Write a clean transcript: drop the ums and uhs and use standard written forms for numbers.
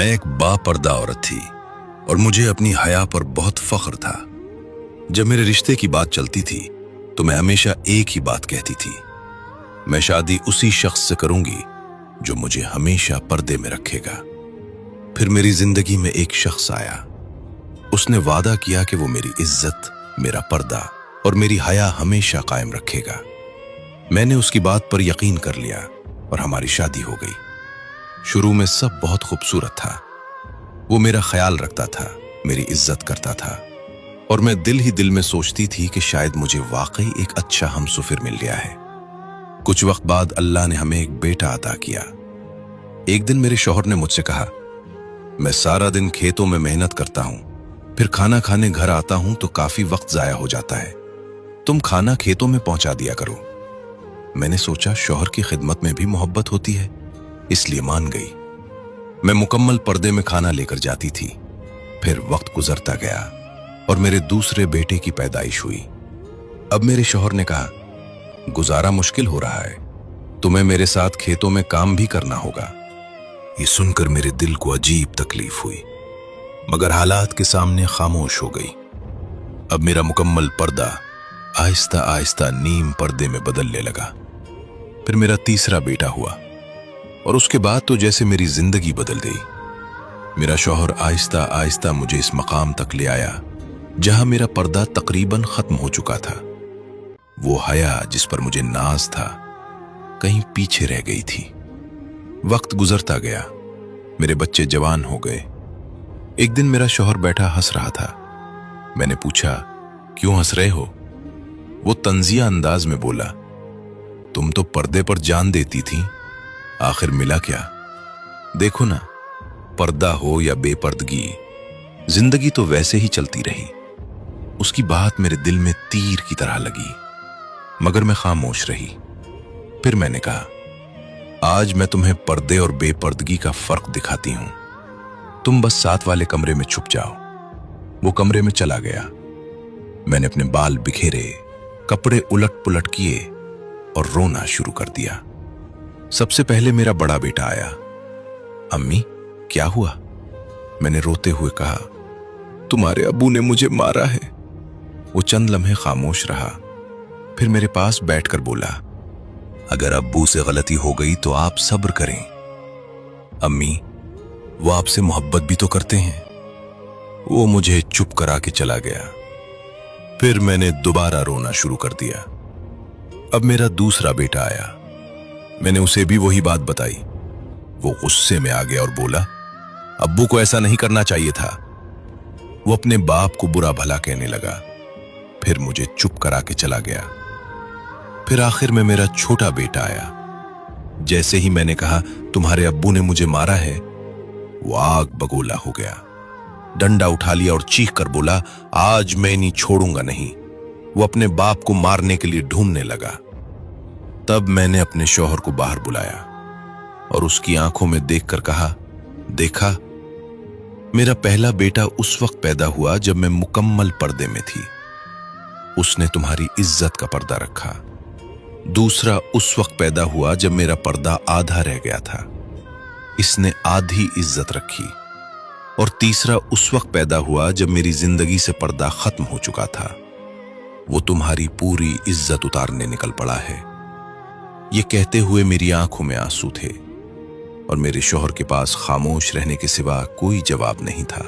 मैं एक बापर्दा औरत थी और मुझे अपनी हया पर बहुत फख्र था। जब मेरे रिश्ते की बात चलती थी तो मैं हमेशा एक ही बात कहती थी, मैं शादी उसी शख्स से करूंगी जो मुझे हमेशा पर्दे में रखेगा। फिर मेरी जिंदगी में एक शख्स आया। उसने वादा किया कि वो मेरी इज्जत, मेरा पर्दा और मेरी हया हमेशा कायम रखेगा। मैंने उसकी बात पर यकीन कर लिया और हमारी शादी हो गई। शुरू में सब बहुत खूबसूरत था। वो मेरा ख्याल रखता था, मेरी इज्जत करता था और मैं दिल ही दिल में सोचती थी कि शायद मुझे वाकई एक अच्छा हमसफिर मिल गया है। कुछ वक्त बाद अल्लाह ने हमें एक बेटा अता किया। एक दिन मेरे शौहर ने मुझसे कहा, मैं सारा दिन खेतों में मेहनत करता हूं, फिर खाना खाने घर आता हूं तो काफी वक्त जाया हो जाता है, तुम खाना खेतों में पहुंचा दिया करो। मैंने सोचा शौहर की खिदमत में भी मोहब्बत होती है, इसलिए मान गई। मैं मुकम्मल पर्दे में खाना लेकर जाती थी। फिर वक्त गुजरता गया और मेरे दूसरे बेटे की पैदाइश हुई। अब मेरे शौहर ने कहा, गुजारा मुश्किल हो रहा है, तुम्हें मेरे साथ खेतों में काम भी करना होगा। ये सुनकर मेरे दिल को अजीब तकलीफ हुई, मगर हालात के सामने खामोश हो गई। अब मेरा मुकम्मल पर्दा आहिस्ता आहिस्ता नीम पर्दे में बदलने लगा। फिर मेरा तीसरा बेटा हुआ और उसके बाद तो जैसे मेरी जिंदगी बदल गई। मेरा शौहर आहिस्ता आहिस्ता मुझे इस मकाम तक ले आया जहां मेरा पर्दा तकरीबन खत्म हो चुका था। वो हया जिस पर मुझे नाज था कहीं पीछे रह गई थी। वक्त गुजरता गया, मेरे बच्चे जवान हो गए। एक दिन मेरा शौहर बैठा हंस रहा था। मैंने पूछा, क्यों हंस रहे हो? वो तंजिया अंदाज में बोला, तुम तो पर्दे पर जान देती थी, आखिर मिला क्या? देखो ना, पर्दा हो या बेपर्दगी, जिंदगी तो वैसे ही चलती रही। उसकी बात मेरे दिल में तीर की तरह लगी, मगर मैं खामोश रही। फिर मैंने कहा, आज मैं तुम्हें पर्दे और बेपर्दगी का फर्क दिखाती हूं। तुम बस साथ वाले कमरे में छुप जाओ। वो कमरे में चला गया। मैंने अपने बाल बिखेरे, कपड़े उलट पुलट किए और रोना शुरू कर दिया। सबसे पहले मेरा बड़ा बेटा आया। अम्मी, क्या हुआ? मैंने रोते हुए कहा, तुम्हारे अब्बू ने मुझे मारा है। वो चंद लम्हे खामोश रहा, फिर मेरे पास बैठकर बोला, अगर अब्बू से गलती हो गई तो आप सब्र करें। अम्मी, वो आपसे मोहब्बत भी तो करते हैं। वो मुझे चुप करा के चला गया। फिर मैंने दोबारा रोना शुरू कर दिया। अब मेरा दूसरा बेटा आया। मैंने उसे भी वही बात बताई। वो गुस्से में आ गया और बोला, अब्बू को ऐसा नहीं करना चाहिए था। वो अपने बाप को बुरा भला कहने लगा। फिर मुझे चुप करा के चला गया। फिर आखिर में मेरा छोटा बेटा आया। जैसे ही मैंने कहा, तुम्हारे अब्बू ने मुझे मारा है, वो आग बगोला हो गया। डंडा उठा लिया और चीख कर बोला, आज मैं नहीं छोड़ूंगा नहीं। वो अपने बाप को मारने के लिए ढूंढने लगा। तब मैंने अपने शौहर को बाहर बुलाया और उसकी आंखों में देखकर कहा, देखा, मेरा पहला बेटा उस वक्त पैदा हुआ जब मैं मुकम्मल पर्दे में थी। उसने तुम्हारी इज्जत का पर्दा रखा। दूसरा उस वक्त पैदा हुआ जब मेरा पर्दा आधा रह गया था, इसने आधी इज्जत रखी। और तीसरा उस वक्त पैदा हुआ जब मेरी जिंदगी से पर्दा खत्म हो चुका था, वो तुम्हारी पूरी इज्जत उतारने निकल पड़ा है। ये कहते हुए मेरी आंखों में आंसू थे और मेरे शौहर के पास खामोश रहने के सिवा कोई जवाब नहीं था।